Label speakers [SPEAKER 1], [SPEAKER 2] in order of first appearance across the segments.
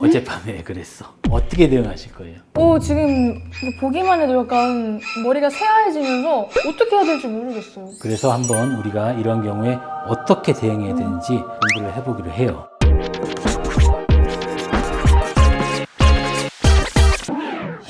[SPEAKER 1] 어젯밤에 왜 그랬어? 어떻게 대응하실 거예요?
[SPEAKER 2] 지금 보기만 해도 약간 머리가 새하얘지면서 어떻게 해야 될지 모르겠어요.
[SPEAKER 1] 그래서 한번 우리가 이런 경우에 어떻게 대응해야 되는지 공부를 해보기로 해요.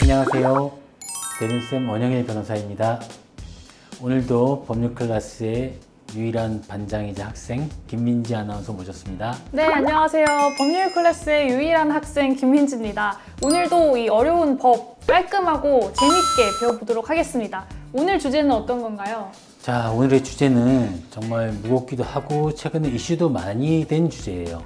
[SPEAKER 1] 안녕하세요. 대륜쌤 원영일 변호사입니다. 오늘도 법률 클래스의 유일한 반장이자 학생 김민지 아나운서 모셨습니다.
[SPEAKER 2] 네, 안녕하세요. 법률 클래스의 유일한 학생 김민지입니다. 오늘도 이 어려운 법 깔끔하고 재밌게 배워보도록 하겠습니다. 오늘 주제는 어떤 건가요?
[SPEAKER 1] 자, 오늘의 주제는 정말 무겁기도 하고 최근에 이슈도 많이 된 주제예요.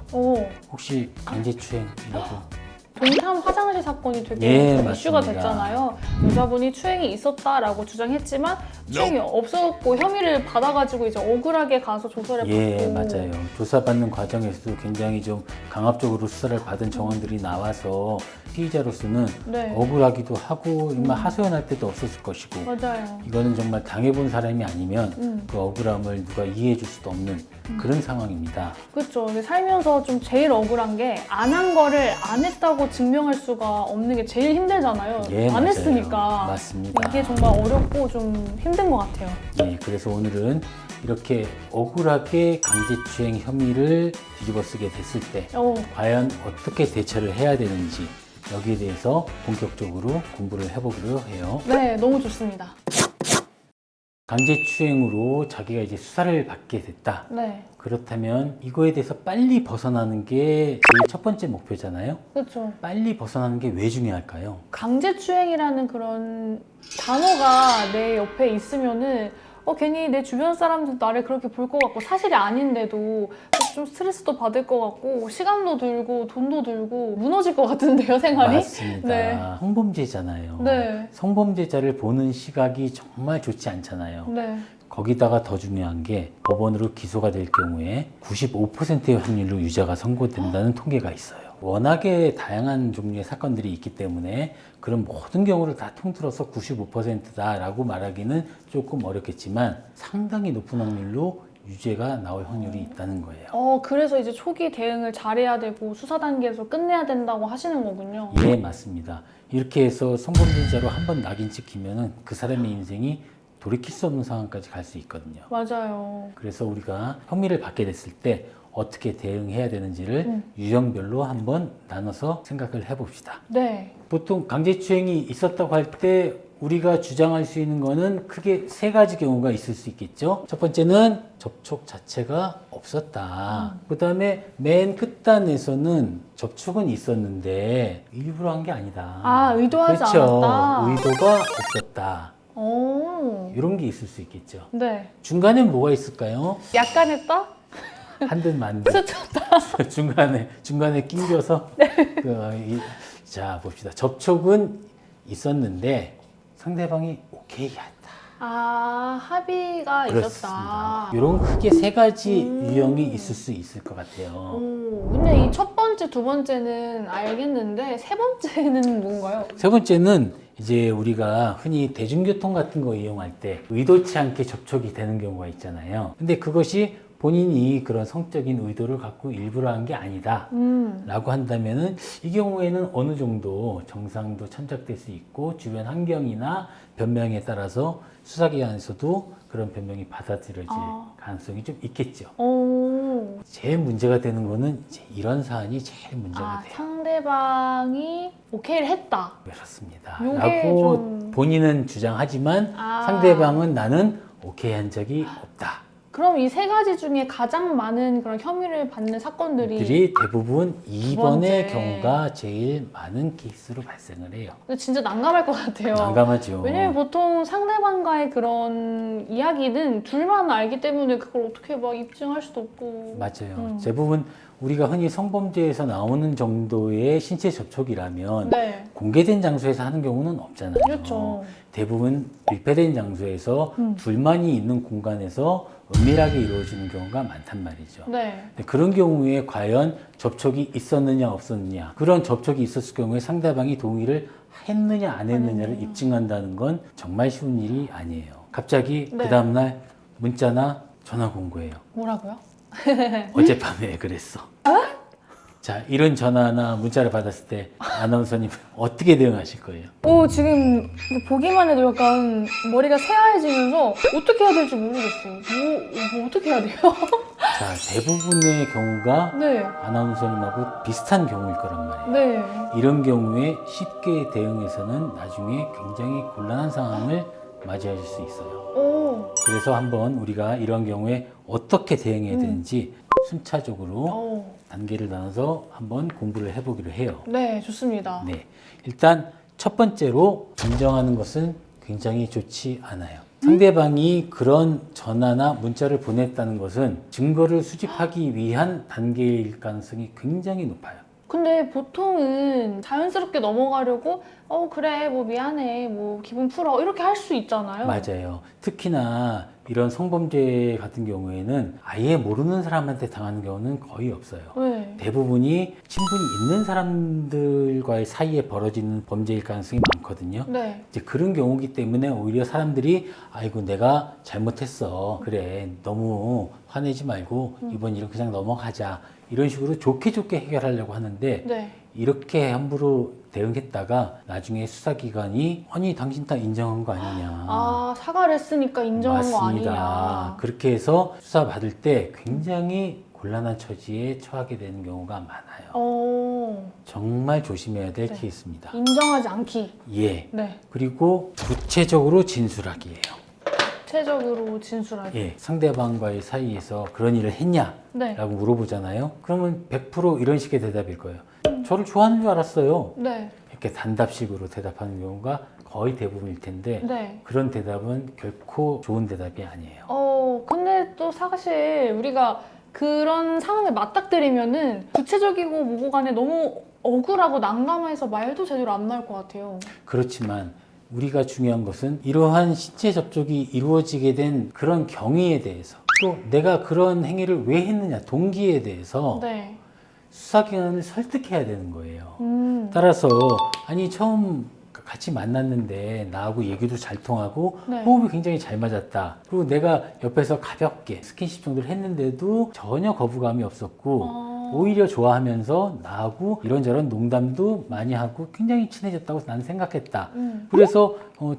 [SPEAKER 1] 혹시 강제추행이라고?
[SPEAKER 2] 동탄 화장실 사건이 되게
[SPEAKER 1] 예,
[SPEAKER 2] 이슈가
[SPEAKER 1] 맞습니다.
[SPEAKER 2] 됐잖아요. 여자분이 추행이 있었다라고 주장했지만 추행이 없었고 혐의를 받아가지고 이제 억울하게 가서 조사를
[SPEAKER 1] 예,
[SPEAKER 2] 받고.
[SPEAKER 1] 맞아요. 조사받는 과정에서도 굉장히 좀 강압적으로 수사를 받은 정황들이 나와서 피의자로서는
[SPEAKER 2] 네,
[SPEAKER 1] 억울하기도 하고 정말 하소연할 때도 없었을 것이고
[SPEAKER 2] 맞아요.
[SPEAKER 1] 이거는 정말 당해본 사람이 아니면 그 억울함을 누가 이해해 줄 수도 없는 그런 상황입니다.
[SPEAKER 2] 그렇죠. 살면서 좀 제일 억울한 게 안 한 거를 안 했다고 증명할 수가 없는 게 제일 힘들잖아요.
[SPEAKER 1] 예,
[SPEAKER 2] 안
[SPEAKER 1] 맞아요.
[SPEAKER 2] 했으니까.
[SPEAKER 1] 맞습니다.
[SPEAKER 2] 이게 정말 어렵고 좀 힘든 것 같아요.
[SPEAKER 1] 네, 그래서 오늘은 이렇게 억울하게 강제추행 혐의를 뒤집어 쓰게 됐을 때 과연 어떻게 대처를 해야 되는지 여기에 대해서 본격적으로 공부를 해보기로 해요.
[SPEAKER 2] 네, 너무 좋습니다.
[SPEAKER 1] 강제추행으로 자기가 이제 수사를 받게 됐다.
[SPEAKER 2] 네,
[SPEAKER 1] 그렇다면 이거에 대해서 빨리 벗어나는 게 제일 첫 번째 목표잖아요.
[SPEAKER 2] 그렇죠.
[SPEAKER 1] 빨리 벗어나는 게 왜 중요할까요?
[SPEAKER 2] 강제추행이라는 그런 단어가 내 옆에 있으면은 괜히 내 주변 사람들도 나를 그렇게 볼 것 같고 사실이 아닌데도 좀 스트레스도 받을 것 같고 시간도 들고 돈도 들고 무너질 것 같은데요, 생활이?
[SPEAKER 1] 맞습니다.
[SPEAKER 2] 네.
[SPEAKER 1] 성범죄잖아요.
[SPEAKER 2] 네.
[SPEAKER 1] 성범죄자를 보는 시각이 정말 좋지 않잖아요.
[SPEAKER 2] 네.
[SPEAKER 1] 거기다가 더 중요한 게 법원으로 기소가 될 경우에 95%의 확률로 유죄가 선고된다는 통계가 있어요. 워낙에 다양한 종류의 사건들이 있기 때문에 그런 모든 경우를 다 통틀어서 95%다라고 말하기는 조금 어렵겠지만 상당히 높은 확률로 유죄가 나올 확률이 있다는 거예요.
[SPEAKER 2] 그래서 이제 초기 대응을 잘해야 되고 수사 단계에서 끝내야 된다고 하시는 거군요.
[SPEAKER 1] 예, 맞습니다. 이렇게 해서 성범죄자로 한번 낙인 찍히면은 그 사람의 인생이 돌이킬 수 없는 상황까지 갈 수 있거든요.
[SPEAKER 2] 맞아요.
[SPEAKER 1] 그래서 우리가 혐의를 받게 됐을 때 어떻게 대응해야 되는지를 유형별로 한번 나눠서 생각을 해봅시다.
[SPEAKER 2] 네.
[SPEAKER 1] 보통 강제추행이 있었다고 할 때 우리가 주장할 수 있는 거는 크게 세 가지 경우가 있을 수 있겠죠. 첫 번째는 접촉 자체가 없었다. 그 다음에 맨 끝단에서는 접촉은 있었는데 일부러 한 게 아니다.
[SPEAKER 2] 의도하지
[SPEAKER 1] 그렇죠.
[SPEAKER 2] 않았다.
[SPEAKER 1] 의도가 없었다.
[SPEAKER 2] 오.
[SPEAKER 1] 이런 게 있을 수 있겠죠.
[SPEAKER 2] 네.
[SPEAKER 1] 중간에 뭐가 있을까요?
[SPEAKER 2] 약간 했다?
[SPEAKER 1] 한 듯 만 듯.
[SPEAKER 2] 스쳤다.
[SPEAKER 1] 중간에 낑겨서. 자, 봅시다. 접촉은 있었는데 상대방이 오케이 했다.
[SPEAKER 2] 합의가 있었다.
[SPEAKER 1] 이런 크게 세 가지 유형이 있을 수 있을 것 같아요.
[SPEAKER 2] 근데 이 첫 번째, 두 번째는 알겠는데 세 번째는 뭔가요?
[SPEAKER 1] 세 번째는 이제 우리가 흔히 대중교통 같은 거 이용할 때 의도치 않게 접촉이 되는 경우가 있잖아요. 근데 그것이 본인이 그런 성적인 의도를 갖고 일부러 한 게 아니다 라고 한다면은 이 경우에는 어느 정도 정상도 참작될 수 있고 주변 환경이나 변명에 따라서 수사기관에서도 그런 변명이 받아들여질 가능성이 좀 있겠죠. 제일 문제가 되는 거는 이제 이런 사안이 제일 문제가 돼요.
[SPEAKER 2] 상대방이 오케이를 했다.
[SPEAKER 1] 그렇습니다.
[SPEAKER 2] 요게
[SPEAKER 1] 라고
[SPEAKER 2] 좀-
[SPEAKER 1] 본인은 주장하지만 상대방은 나는 오케이 한 적이 없다.
[SPEAKER 2] 그럼 이 세 가지 중에 가장 많은 그런 혐의를 받는 사건들이
[SPEAKER 1] 들이 대부분 2번의
[SPEAKER 2] 번째.
[SPEAKER 1] 경우가 제일 많은 케이스로 발생을 해요.
[SPEAKER 2] 진짜 난감할 것 같아요.
[SPEAKER 1] 난감하죠.
[SPEAKER 2] 왜냐면 보통 상대방과의 그런 이야기는 둘만 알기 때문에 그걸 어떻게 막 입증할 수도 없고.
[SPEAKER 1] 맞아요. 대부분 우리가 흔히 성범죄에서 나오는 정도의 신체 접촉이라면
[SPEAKER 2] 네.
[SPEAKER 1] 공개된 장소에서 하는 경우는 없잖아요.
[SPEAKER 2] 그렇죠.
[SPEAKER 1] 대부분 밀폐된 장소에서 둘만이 있는 공간에서 은밀하게 이루어지는 경우가 많단 말이죠.
[SPEAKER 2] 네.
[SPEAKER 1] 근데 그런 경우에 과연 접촉이 있었느냐 없었느냐, 그런 접촉이 있었을 경우에 상대방이 동의를 했느냐 안 했느냐를 입증한다는 건 정말 쉬운 일이 아니에요. 갑자기
[SPEAKER 2] 네.
[SPEAKER 1] 그 다음날 문자나 전화가 온 거예요.
[SPEAKER 2] 뭐라고요?
[SPEAKER 1] 어젯밤에 왜 그랬어? 자, 이런 전화나 문자를 받았을 때 아나운서님 어떻게 대응하실 거예요?
[SPEAKER 2] 지금 보기만 해도 약간 머리가 새하얘지면서 어떻게 해야 될지 모르겠어요. 뭐 어떻게 해야 돼요?
[SPEAKER 1] 자, 대부분의 경우가
[SPEAKER 2] 네.
[SPEAKER 1] 아나운서님하고 비슷한 경우일 거란 말이에요.
[SPEAKER 2] 네.
[SPEAKER 1] 이런 경우에 쉽게 대응해서는 나중에 굉장히 곤란한 상황을 맞이하실 수 있어요. 그래서 한번 우리가 이런 경우에 어떻게 대응해야 되는지 순차적으로 단계를 나눠서 한번 공부를 해보기로 해요.
[SPEAKER 2] 네, 좋습니다.
[SPEAKER 1] 네, 일단 첫 번째로 인정하는 것은 굉장히 좋지 않아요. 상대방이 그런 전화나 문자를 보냈다는 것은 증거를 수집하기 위한 단계일 가능성이 굉장히 높아요.
[SPEAKER 2] 근데 보통은 자연스럽게 넘어가려고 그래 뭐 미안해 뭐 기분 풀어 이렇게 할 수 있잖아요.
[SPEAKER 1] 맞아요. 특히나 이런 성범죄 같은 경우에는 아예 모르는 사람한테 당하는 경우는 거의 없어요.
[SPEAKER 2] 네.
[SPEAKER 1] 대부분이 친분이 있는 사람들과의 사이에 벌어지는 범죄일 가능성이 많거든요.
[SPEAKER 2] 네.
[SPEAKER 1] 이제 그런 경우기 때문에 오히려 사람들이 아이고 내가 잘못했어. 그래 너무 화내지 말고 이번 일은 그냥 넘어가자. 이런 식으로 좋게 해결하려고 하는데
[SPEAKER 2] 네.
[SPEAKER 1] 이렇게 함부로 대응했다가 나중에 수사기관이 아니 당신 다 인정한 거 아니냐.
[SPEAKER 2] 아 사과를 했으니까 인정한 거
[SPEAKER 1] 맞습니다.
[SPEAKER 2] 아니냐.
[SPEAKER 1] 그렇게 해서 수사 받을 때 굉장히 곤란한 처지에 처하게 되는 경우가 많아요. 정말 조심해야 될
[SPEAKER 2] 네.
[SPEAKER 1] 케이스입니다.
[SPEAKER 2] 인정하지 않기.
[SPEAKER 1] 예.
[SPEAKER 2] 네.
[SPEAKER 1] 그리고 구체적으로 진술하기예요.
[SPEAKER 2] 구체적으로 진술하기.
[SPEAKER 1] 예. 상대방과의 사이에서 그런 일을 했냐?
[SPEAKER 2] 네.
[SPEAKER 1] 라고 물어보잖아요. 그러면 100% 이런 식의 대답일 거예요. 저를 좋아하는 줄 알았어요.
[SPEAKER 2] 네.
[SPEAKER 1] 이렇게 단답식으로 대답하는 경우가 거의 대부분일 텐데
[SPEAKER 2] 네.
[SPEAKER 1] 그런 대답은 결코 좋은 대답이 아니에요.
[SPEAKER 2] 근데 또 사실 우리가 그런 상황에 맞닥뜨리면은 구체적이고 뭐고 간에 너무 억울하고 난감해서 말도 제대로 안 나올 것 같아요.
[SPEAKER 1] 그렇지만 우리가 중요한 것은 이러한 신체 접촉이 이루어지게 된 그런 경위에 대해서 또 내가 그런 행위를 왜 했느냐 동기에 대해서
[SPEAKER 2] 네.
[SPEAKER 1] 수사기관을 설득해야 되는 거예요. 따라서 아니 처음 같이 만났는데 나하고 얘기도 잘 통하고
[SPEAKER 2] 네.
[SPEAKER 1] 호흡이 굉장히 잘 맞았다. 그리고 내가 옆에서 가볍게 스킨십 정도를 했는데도 전혀 거부감이 없었고 오히려 좋아하면서 나하고 이런저런 농담도 많이 하고 굉장히 친해졌다고 나는 생각했다. 그래서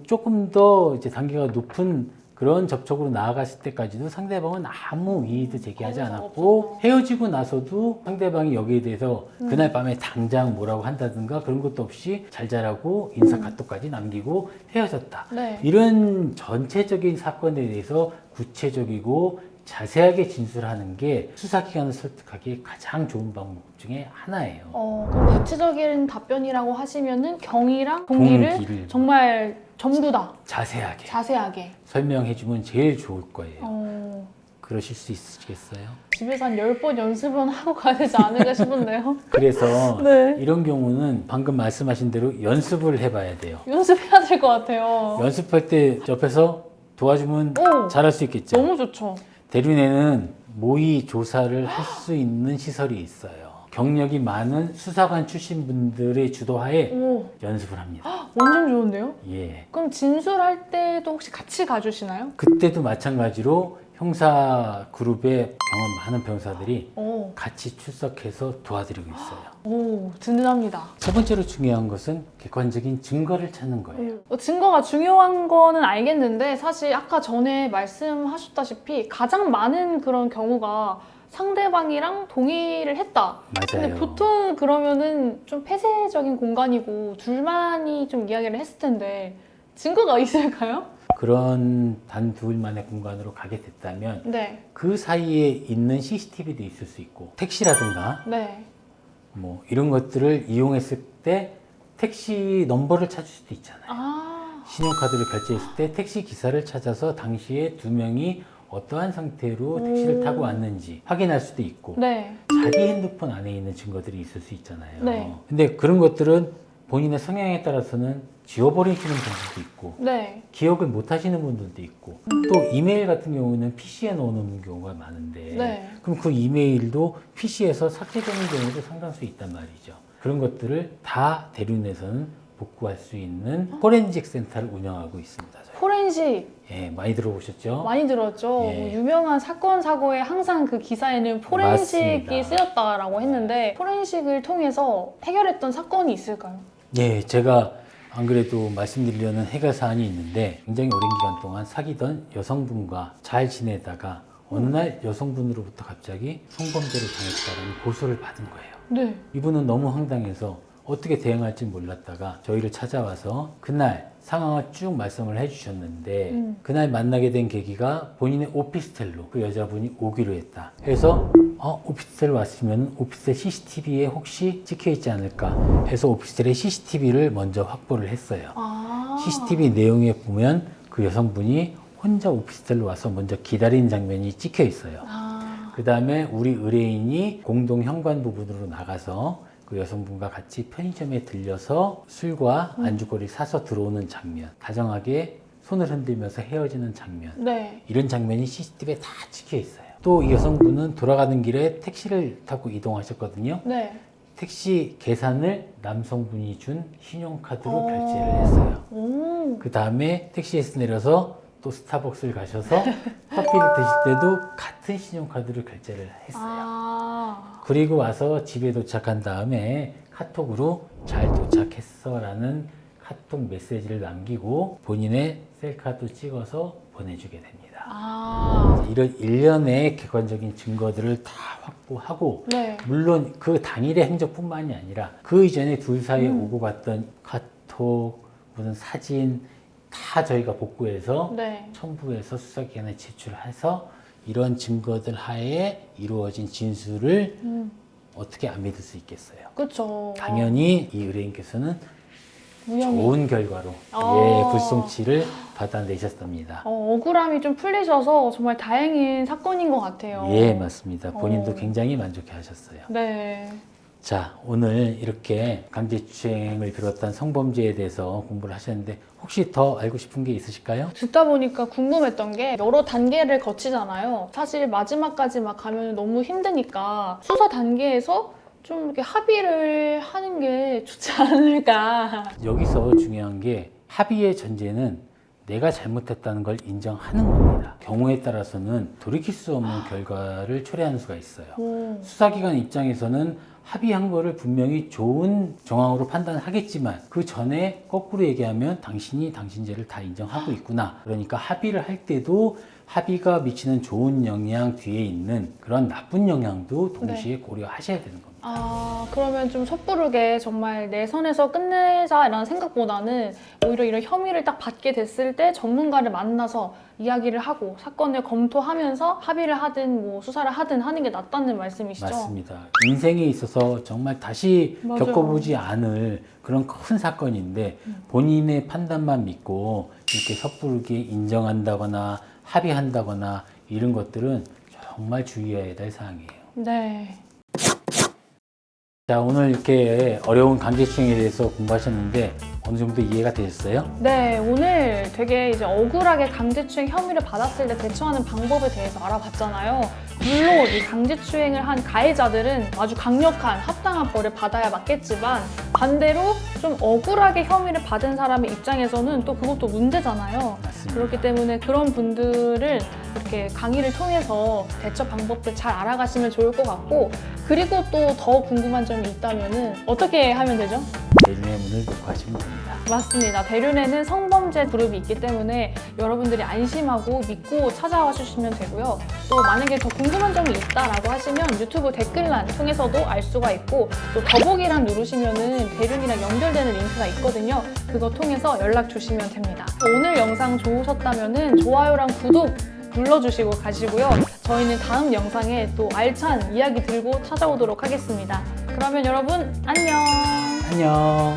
[SPEAKER 1] 조금 더 이제 단계가 높은 그런 접촉으로 나아갔을 때까지도 상대방은 아무 이의도 제기하지 않았고 헤어지고 나서도 상대방이 여기에 대해서 그날 밤에 당장 뭐라고 한다든가 그런 것도 없이 잘 자라고 인사 카톡까지 남기고 헤어졌다.
[SPEAKER 2] 네.
[SPEAKER 1] 이런 전체적인 사건에 대해서 구체적이고 자세하게 진술하는 게 수사기관을 설득하기에 가장 좋은 방법 중에 하나예요.
[SPEAKER 2] 그럼 구체적인 답변이라고 하시면은 경위랑 동기를 정말 전부 다
[SPEAKER 1] 자세하게
[SPEAKER 2] 자세하게
[SPEAKER 1] 설명해주면 제일 좋을 거예요. 그러실 수 있으시겠어요?
[SPEAKER 2] 집에서 한 10번 연습은 하고 가야 되지 않을까 싶은데요.
[SPEAKER 1] 그래서
[SPEAKER 2] 네.
[SPEAKER 1] 이런 경우는 방금 말씀하신 대로 연습을 해봐야 돼요.
[SPEAKER 2] 연습해야 될 것 같아요.
[SPEAKER 1] 연습할 때 옆에서 도와주면 잘할 수 있겠죠.
[SPEAKER 2] 너무 좋죠.
[SPEAKER 1] 대륜에는 모의 조사를 할 수 있는 시설이 있어요. 경력이 많은 수사관 출신 분들의 주도하에 연습을 합니다.
[SPEAKER 2] 완전 좋은데요?
[SPEAKER 1] 예.
[SPEAKER 2] 그럼 진술할 때도 혹시 같이 가주시나요?
[SPEAKER 1] 그때도 마찬가지로 형사 그룹의 경험 많은 변호사들이 같이 출석해서 도와드리고 있어요.
[SPEAKER 2] 오, 든든합니다.
[SPEAKER 1] 세 번째로 중요한 것은 객관적인 증거를 찾는 거예요.
[SPEAKER 2] 증거가 중요한 거는 알겠는데 사실 아까 전에 말씀하셨다시피 가장 많은 그런 경우가 상대방이랑 동의를 했다.
[SPEAKER 1] 맞아요.
[SPEAKER 2] 근데 보통 그러면은 좀 폐쇄적인 공간이고 둘만이 좀 이야기를 했을 텐데 증거가 있을까요?
[SPEAKER 1] 그런 단둘만의 공간으로 가게 됐다면
[SPEAKER 2] 네.
[SPEAKER 1] 그 사이에 있는 CCTV도 있을 수 있고 택시라든가
[SPEAKER 2] 네.
[SPEAKER 1] 뭐 이런 것들을 이용했을 때 택시 넘버를 찾을 수도 있잖아요. 신용카드를 결제했을 때 택시 기사를 찾아서 당시에 두 명이 어떠한 상태로 택시를 타고 왔는지 확인할 수도 있고
[SPEAKER 2] 네.
[SPEAKER 1] 자기 핸드폰 안에 있는 증거들이 있을 수 있잖아요.
[SPEAKER 2] 네.
[SPEAKER 1] 근데 그런 것들은 본인의 성향에 따라서는 지워버리시는 분들도 있고
[SPEAKER 2] 네.
[SPEAKER 1] 기억을 못 하시는 분들도 있고 또 이메일 같은 경우는 PC에 넣어놓는 경우가 많은데
[SPEAKER 2] 네.
[SPEAKER 1] 그럼 그 이메일도 PC에서 삭제되는 경우도 상당수 있단 말이죠. 그런 것들을 다 대륜에서는 복구할 수 있는 포렌식 센터를 운영하고 있습니다. 저희가.
[SPEAKER 2] 포렌식
[SPEAKER 1] 예, 많이 들어보셨죠?
[SPEAKER 2] 많이 들었죠.
[SPEAKER 1] 예.
[SPEAKER 2] 뭐 유명한 사건 사고에 항상 그 기사에는 포렌식이
[SPEAKER 1] 맞습니다.
[SPEAKER 2] 쓰였다라고 했는데 포렌식을 통해서 해결했던 사건이 있을까요?
[SPEAKER 1] 예, 제가 안 그래도 말씀드리려는 해결 사안이 있는데 굉장히 오랜 기간 동안 사귀던 여성분과 잘 지내다가 어느 날 여성분으로부터 갑자기 성범죄를 당했다는 고소를 받은 거예요.
[SPEAKER 2] 네.
[SPEAKER 1] 이분은 너무 황당해서 어떻게 대응할지 몰랐다가 저희를 찾아와서 그날 상황을 쭉 말씀을 해주셨는데 그날 만나게 된 계기가 본인의 오피스텔로 그 여자분이 오기로 했다. 그래서 오피스텔 왔으면 오피스텔 CCTV에 혹시 찍혀있지 않을까 해서 오피스텔의 CCTV를 먼저 확보를 했어요.
[SPEAKER 2] 아.
[SPEAKER 1] CCTV 내용에 보면 그 여성분이 혼자 오피스텔로 와서 먼저 기다리는 장면이 찍혀 있어요.
[SPEAKER 2] 아.
[SPEAKER 1] 그 다음에 우리 의뢰인이 공동 현관 부분으로 나가서 그 여성분과 같이 편의점에 들려서 술과 안주거리 사서 들어오는 장면, 다정하게 손을 흔들면서 헤어지는 장면,
[SPEAKER 2] 네.
[SPEAKER 1] 이런 장면이 CCTV에 다 찍혀 있어요. 또 이 여성분은 돌아가는 길에 택시를 타고 이동하셨거든요.
[SPEAKER 2] 네.
[SPEAKER 1] 택시 계산을 남성분이 준 신용카드로 결제를 했어요.
[SPEAKER 2] 오.
[SPEAKER 1] 그 다음에 택시에서 내려서 또 스타벅스를 가셔서 커피를 드실 때도 같은 신용카드로 결제를 했어요.
[SPEAKER 2] 아.
[SPEAKER 1] 그리고 와서 집에 도착한 다음에 카톡으로 잘 도착했어 라는 카톡 메시지를 남기고 본인의 셀카도 찍어서 보내주게 됩니다.
[SPEAKER 2] 아.
[SPEAKER 1] 이런 일련의 객관적인 증거들을 다 확보하고
[SPEAKER 2] 네.
[SPEAKER 1] 물론 그 당일의 행적뿐만이 아니라 그 이전에 둘 사이에 오고 갔던 카톡, 무슨 사진 다 저희가 복구해서
[SPEAKER 2] 네.
[SPEAKER 1] 첨부해서 수사기관에 제출해서 이런 증거들 하에 이루어진 진술을 어떻게 안 믿을 수 있겠어요?
[SPEAKER 2] 그쵸.
[SPEAKER 1] 당연히 이 의뢰인께서는
[SPEAKER 2] 무혐의.
[SPEAKER 1] 좋은 결과로
[SPEAKER 2] 아.
[SPEAKER 1] 불송치를 받아내셨습니다.
[SPEAKER 2] 억울함이 좀 풀리셔서 정말 다행인 사건인 것 같아요.
[SPEAKER 1] 예, 맞습니다. 본인도
[SPEAKER 2] 어.
[SPEAKER 1] 굉장히 만족해 하셨어요.
[SPEAKER 2] 네.
[SPEAKER 1] 자, 오늘 이렇게 강제추행을 비롯한 성범죄에 대해서 공부를 하셨는데 혹시 더 알고 싶은 게 있으실까요?
[SPEAKER 2] 듣다 보니까 궁금했던 게 여러 단계를 거치잖아요. 사실 마지막까지 막 가면 너무 힘드니까 수사 단계에서 좀 이렇게 합의를 하는 게 좋지 않을까.
[SPEAKER 1] 여기서 중요한 게 합의의 전제는 내가 잘못했다는 걸 인정하는 겁니다. 경우에 따라서는 돌이킬 수 없는 결과를 초래하는 수가 있어요. 수사기관 입장에서는 합의한 거를 분명히 좋은 정황으로 판단하겠지만 그 전에 거꾸로 얘기하면 당신이 당신 죄를 다 인정하고 있구나. 그러니까 합의를 할 때도 합의가 미치는 좋은 영향 뒤에 있는 그런 나쁜 영향도 동시에 고려하셔야 되는 겁니다.
[SPEAKER 2] 아, 그러면 좀 섣부르게 정말 내 선에서 끝내자라는 생각보다는 오히려 이런 혐의를 딱 받게 됐을 때 전문가를 만나서 이야기를 하고 사건을 검토하면서 합의를 하든 뭐 수사를 하든 하는 게 낫다는 말씀이시죠?
[SPEAKER 1] 맞습니다. 인생에 있어서 정말 다시
[SPEAKER 2] 맞아요.
[SPEAKER 1] 겪어보지 않을 그런 큰 사건인데 본인의 판단만 믿고 이렇게 섣부르게 인정한다거나 합의한다거나 이런 것들은 정말 주의해야 될 사항이에요.
[SPEAKER 2] 네.
[SPEAKER 1] 자, 오늘 이렇게 어려운 강제추행에 대해서 공부하셨는데 어느 정도 이해가 되셨어요?
[SPEAKER 2] 네, 오늘 되게 이제 억울하게 강제추행 혐의를 받았을 때 대처하는 방법에 대해서 알아봤잖아요. 물론 이 강제추행을 한 가해자들은 아주 강력한 합당한 벌을 받아야 맞겠지만 반대로 좀 억울하게 혐의를 받은 사람의 입장에서는 또 그것도 문제잖아요.
[SPEAKER 1] 맞습니다.
[SPEAKER 2] 그렇기 때문에 그런 분들은 이렇게 강의를 통해서 대처 방법들 잘 알아가시면 좋을 것 같고 그리고 또 더 궁금한 점이 있다면 어떻게 하면 되죠?
[SPEAKER 1] 대륜의 문을 녹화하시면 됩니다.
[SPEAKER 2] 맞습니다. 대륜에는 성범죄 그룹이 있기 때문에 여러분들이 안심하고 믿고 찾아와 주시면 되고요. 또 만약에 더 궁금한 점이 있다라고 하시면 유튜브 댓글란 통해서도 알 수가 있고 또 더보기란 누르시면은 대륜이랑 연결되는 링크가 있거든요. 그거 통해서 연락 주시면 됩니다. 오늘 영상 좋으셨다면은 좋아요랑 구독 눌러주시고 가시고요. 저희는 다음 영상에 또 알찬 이야기 들고 찾아오도록 하겠습니다. 그러면 여러분 안녕.
[SPEAKER 1] 안녕.